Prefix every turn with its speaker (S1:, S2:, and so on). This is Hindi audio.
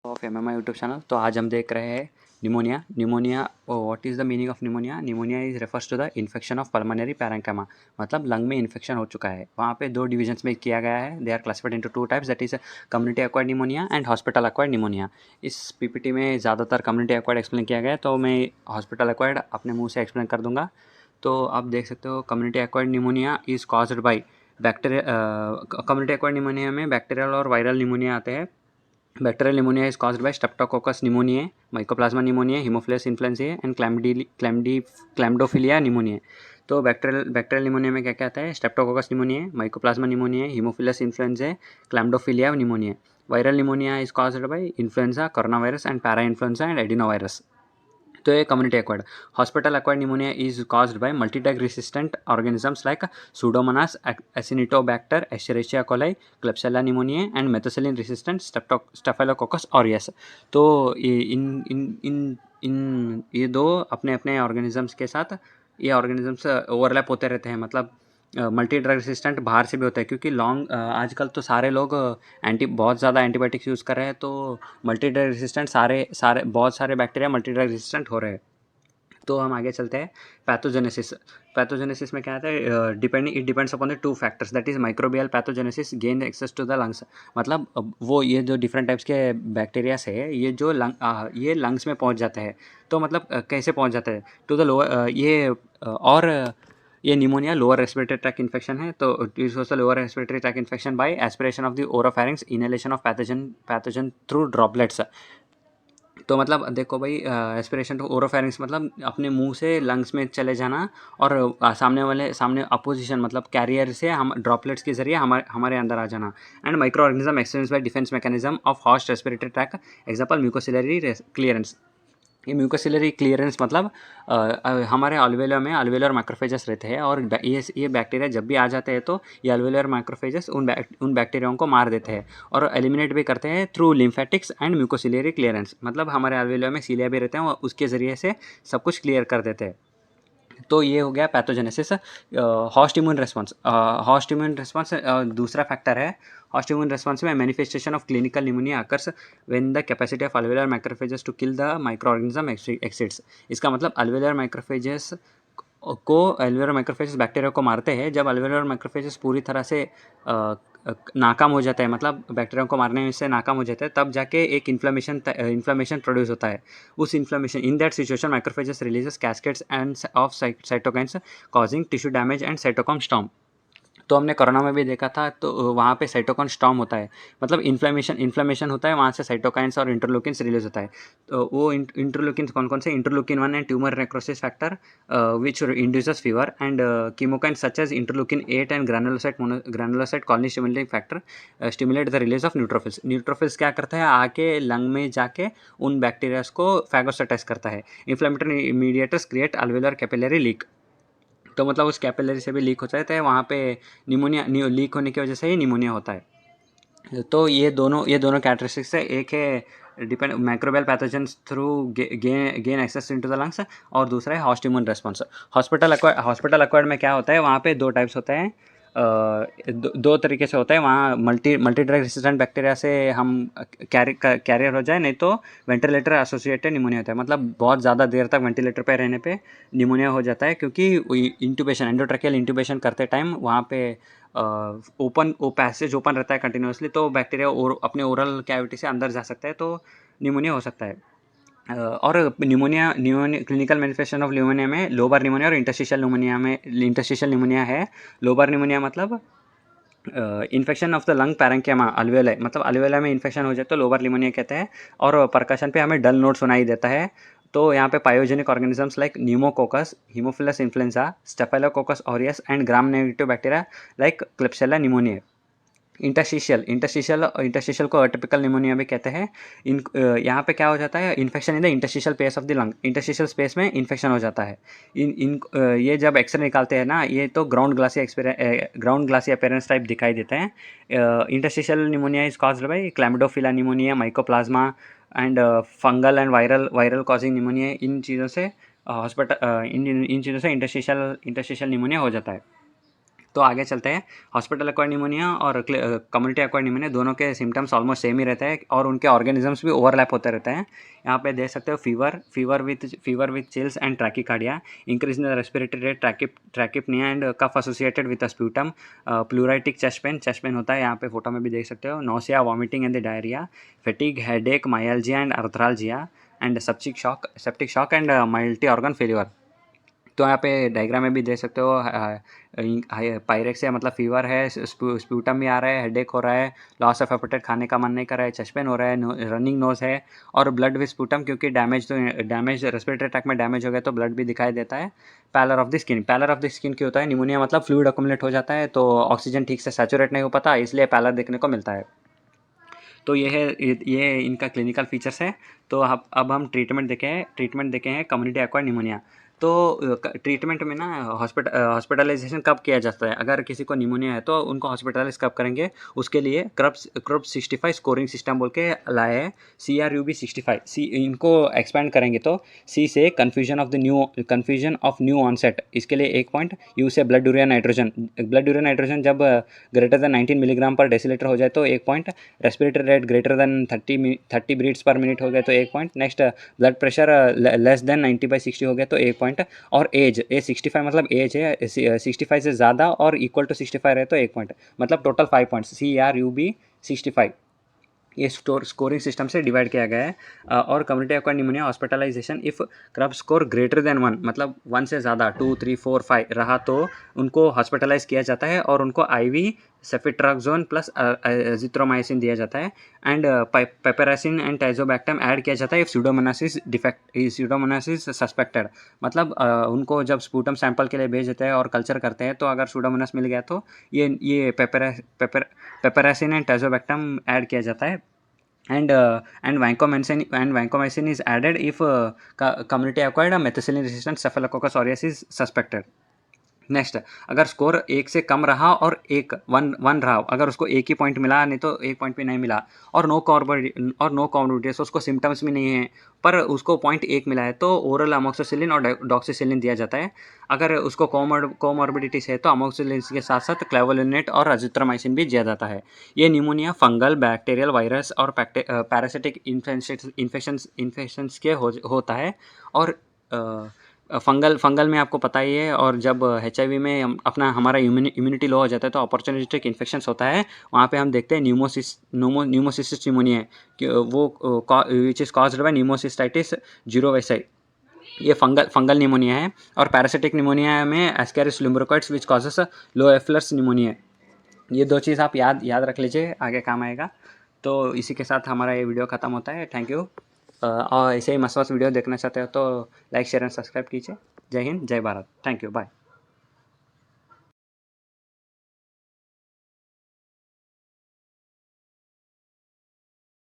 S1: Of MMI YouTube channel. तो आज हम देख रहे हैं pneumonia. What is the meaning of pneumonia? Pneumonia is refers to the infection of pulmonary parenchyma, मतलब लंग में इन्फेक्शन हो चुका है। वहाँ पे दो डिविजन्स में किया गया है। They are classified into two types, that is community acquired pneumonia and hospital acquired pneumonia. इस पीपीटी में ज़्यादातर कम्युनिटी एक्वायर्ड एक्सप्लेन किया गया है, तो मैं हॉस्पिटल एक्वायर्ड अपने मुँह से एक्सप्लेन कर दूंगा। तो आप देख सकते हो community acquired pneumonia is caused by bacteria. Community acquired pneumonia में बैक्टीरियल और वायरल निमोनिया आते हैं। Bacterial pneumonia is caused by Streptococcus pneumoniae, Mycoplasma pneumoniae, Haemophilus influenzae and Chlamydophila pneumoniae। तो बैक्टीरियल निमोनिया में क्या क्या आता है? Streptococcus pneumonia, mycoplasma pneumonia, haemophilus influenzae, chlamydophila pneumonia. Viral pneumonia is caused by influenza, corona virus and parainfluenza and adenovirus. तो ये community acquired. Hospital acquired pneumonia is caused by multidrug resistant organisms like pseudomonas, acinetobacter, escherichia coli, klebsiella pneumoniae and methicillin resistant staphylococcus aureus. तो इन इन इन इन ये दो अपने अपने ऑर्गेनिजम्स के साथ ये ऑर्गेनिजम्स ओवरलैप होते रहते हैं। मतलब मल्टी ड्रग रेसिस्टेंट बाहर से भी होता है, क्योंकि आजकल तो सारे लोग बहुत ज़्यादा एंटीबायोटिक्स यूज़ कर रहे हैं, तो मल्टी ड्रग रेसिस्टेंट सारे बहुत सारे बैक्टीरिया मल्टी ड्रग रेसिस्टेंट हो रहे हैं। तो हम आगे चलते हैं। पैथोजेनेसिस में क्या आता है? It depends upon the two factors, that is microbial pathogenesis, gain access to the lungs. मतलब वो ये जो डिफरेंट टाइप्स के बैक्टीरिया है, ये जो ये लंग्स में पहुंच जाते हैं। तो मतलब कैसे पहुंच जाते हैं टू द लोअर और ये pneumonia lower respiratory tract infection है। तो it is lower respiratory tract infection by aspiration of the oropharynx, inhalation of pathogen through droplets. तो मतलब देखो भाई, एस्पिरेशन टू ओरोफैरिंक्स मतलब अपने मुंह से लंग्स में चले जाना, और सामने अपोजिशन मतलब कैरियर से हम ड्रॉपलेट्स के जरिए हमारे अंदर आ जाना। And micro organism exchange bye defence mechanism of host respiratory tract, example mucociliary clearance. ये म्यूकोसिलरी क्लियरेंस मतलब हमारे अल्वेलर माइक्रोफेजस रहते हैं, और ये बैक्टीरिया जब भी आ जाते हैं तो ये अल्वेलर माइक्रोफेजस उन बैक्टीरियाओं को मार देते हैं और एलिमिनेट भी करते हैं through lymphatics and mucociliary clearance. मतलब हमारे अल्वेलर में सीलिया भी रहते हैं और उसके ज़रिए से सब कुछ क्लियर कर देते हैं। तो ये हो गया पैथोजेनेसिस। हॉस्ट इम्यून रिस्पॉन्स दूसरा फैक्टर है। हॉस्ट इम्यून रिस्पॉन्स में manifestation of clinical pneumonia occurs when the capacity of alveolar macrophages to kill the microorganism exceeds. इसका मतलब अल्वेलर माइक्रोफेजेस बैक्टीरिया को मारते हैं। जब अल्वेलर माइक्रोफेजेस पूरी तरह से नाकाम हो जाता है, मतलब बैक्टीरिया को मारने से नाकाम हो जाता है, तब जाके एक इन्फ्लेमेशन प्रोड्यूस होता है। उस inflammation in that situation macrophages releases cascades and of cytokines causing tissue damage and cytokine storm. तो हमने कोरोना में भी देखा था, तो वहाँ पे साइटोकाइन स्टॉर्म होता है, मतलब इन्फ्लेमेशन होता है, वहाँ से साइटोकाइन्स और इंटरलोकिन्स रिलीज होता है। तो वो इंटरलोकिन्स कौन कौन से? Interleukin 1 and tumour necrosis factor which induces fever, and chemokines such as interleukin 8 and granulocyte colony stimulating factor stimulate the release of neutrophils. Neutrophils क्या करता है? आके लंग में जाके उन बैक्टीरियाज को फैगोसाइटाइज करता है। Inflammatory mediators create alveolar capillary leak. तो मतलब उस कैपिलरी से भी लीक हो जाता है, वहाँ पे निमोनिया लीक होने की वजह से ही निमोनिया होता है। तो ये दोनों कैरेक्टरिस्टिक्स है। एक है depend microbial pathogens through gain access into the lungs, और दूसरा है host immune response. Hospital acquired में क्या होता है? वहाँ पे दो टाइप्स होते हैं, दो तरीके से होता है। वहाँ मल्टी ड्रग रेसिस्टेंट बैक्टीरिया से हम कैरियर हो जाए, नहीं तो वेंटिलेटर एसोसिएटेड निमोनिया होता है। मतलब बहुत ज़्यादा देर तक वेंटिलेटर पे रहने पे निमोनिया हो जाता है, क्योंकि इंट्यूबेशन एंडोट्रैकियल इंट्यूबेशन करते टाइम वहाँ पे पैसेज ओपन रहता है कंटिन्यूसली, तो बैक्टीरिया और अपने ओरल कैविटी से अंदर जा सकता है, तो निमोनिया हो सकता है। और pneumonia clinical manifestation of pneumonia में लोबर निमोनिया और इंटरस्टिशियल निमोनिया है। लोबर निमोनिया मतलब इन्फेक्शन ऑफ द लंग पैरेंकिमा अल्वेलाई, मतलब अल्वेलाई में इन्फेक्शन हो जाए तो लोबर निमोनिया कहते हैं। और परकशन पे हमें डल नोट सुनाई देता है। तो यहाँ पे pyogenic organisms like pneumococcus, haemophilus influenza, staphylococcus aureus and gram negative bacteria like klebsiella pneumonia. Interstitial को अटिपिकल निमोनिया भी कहते हैं। यहाँ पे क्या हो जाता है? Infection in the interstitial space of the lung, interstitial space में इन्फेक्शन हो जाता है। ये जब एक्सरे निकालते हैं ना, ये तो ग्राउंड ग्लासी अपीयरेंस टाइप दिखाई देते हैं। Interstitial pneumonia is caused by chlamydophila pneumonia, mycoplasma and fungal and viral causing pneumonia. इन चीज़ों से इंटरस्टिशियल निमोनिया हो जाता है। तो आगे चलते हैं। हॉस्पिटल एक्वायर्ड निमोनिया और कम्युनिटी एक्वायर्ड निमोनिया दोनों के सिम्टम्स ऑलमोस्ट सेम ही रहते हैं और उनके ऑर्गेनिजम्स भी ओवरलैप होते रहते हैं। यहाँ पे देख सकते हो fever with chills and tachycardia, increase in the respiratory rate, tachypnoea and cough associated with sputum, pleuritic chest pain होता है। यहाँ पे फोटो में भी देख सकते हो। Nausea, vomiting and the diarrhoea, fatigue, headache, myalgia and arthralgia and septic shock and multi organ failure. तो यहाँ पे डायग्राम में भी देख सकते हो। पायरेक्सिया मतलब फीवर है, स्प्यूटम भी आ रहा है, हेडेक हो रहा है, लॉस ऑफ एपेटाइट, खाने का मन नहीं कर रहा है, चेस्ट पेन हो रहा है, रनिंग नोज है और ब्लड विथ स्प्यूटम, क्योंकि डैमेज रेस्पिरेटरी ट्रैक्ट में डैमेज हो गया तो ब्लड भी दिखाई देता है। पैलर ऑफ द स्किन क्या होता है? निमोनिया मतलब फ्लूइड अकुमुलेट हो जाता है तो ऑक्सीजन ठीक से सैचुरेट नहीं हो पाता, इसलिए पैलर देखने को मिलता है। तो ये इनका क्लिनिकल फीचर्स है। तो अब हम ट्रीटमेंट देखे हैं कम्युनिटी एक्वायर्ड निमोनिया। तो ट्रीटमेंट में ना हॉस्पिटलाइजेशन कब किया जाता है? अगर किसी को निमोनिया है तो उनको हॉस्पिटलाइज कब करेंगे? उसके लिए क्रब्स 65 स्कोरिंग सिस्टम बोल के लाए हैं, CRUB 65। इनको एक्सपैंड करेंगे तो C से कन्फ्यूजन ऑफ न्यू ऑनसेट, इसके लिए 1 पॉइंट। U से ब्लड यूरिया नाइट्रोजन जब greater than 19 milligram per decilitre हो जाए तो 1 point. Respiratory rate greater than 30 breaths per minute हो गए तो 1 point. Next blood pressure less than 90/60 हो गया तो 1 पॉइंट। और एज 65 मतलब एज है, 65 से ज़्यादा और इक्वल टू 65 है तो 1 पॉइंट, मतलब टोटल 5 पॉइंट्स। CRUB 65 ये स्कोरिंग सिस्टम से डिवाइड किया गया है। और community acquired pneumonia hospitalisation if CURB score greater than 1 मतलब 1 से ज़्यादा 2, 3, 4, 5 रहा तो उनको हॉस्पिटलाइज किया जाता है और उनको IV सेफिट्रैक्सोन प्लस एजिथ्रोमाइसिन दिया जाता है एंड पेपरासिन एंड टाइजोबैक्टम ऐड किया जाता है इफ स्यूडोमोनासिस सस्पेक्टेड। मतलब उनको जब स्पूटम सैंपल के लिए भेज देते हैं और कल्चर करते हैं तो अगर स्यूडोमोनास मिल गया तो ये पेपरासिन एंड टाइजोबैक्टम ऐड किया जाता है and vancomycin is added if community acquired methicillin resistant staphylococcus aureus is suspected. Next, अगर स्कोर 1 से कम रहा और 1 रहा, अगर उसको 1 ही पॉइंट मिला नहीं तो 1 पॉइंट भी नहीं मिला और नो कॉमोर्बिडिटीज, उसको सिम्टम्स भी नहीं है पर उसको 0.1 मिला है तो ओरल अमोक्सिसिलिन और डॉक्सिसिलिन दिया जाता है। अगर उसको कोमॉर्बिडिटीज है तो अमोक्सिसिलिन के साथ साथ क्लेवोलिनेट और अजिथ्रोमाइसिन भी दिया जाता है। ये निमोनिया फंगल, बैक्टीरियल, वायरस और पैरासिटिक इन्फेक्शंस के होता है। और फंगल में आपको पता ही है, और जब HIV में हमारा इम्यूनिटी लो हो जाता है तो अपॉर्चुनिस्टिक इन्फेक्शंस होता है, वहाँ पे हम देखते हैं न्यूमोसिस्टिस निमोनिया कि वो which is caused by pneumocystis jirovecii, ये फंगल निमोनिया है। और पैरासिटिक निमोनिया में ascaris lumbricoides which causes loeffler's pneumonia. ये 2 चीज़ आप याद रख लीजिए, आगे काम आएगा। तो इसी के साथ हमारा ये वीडियो ख़त्म होता है। Thank you. और ऐसे ही मस्त वीडियो देखना चाहते हो तो लाइक, शेयर एंड सब्सक्राइब कीजिए। जय हिंद, जय भारत। Thank you, bye.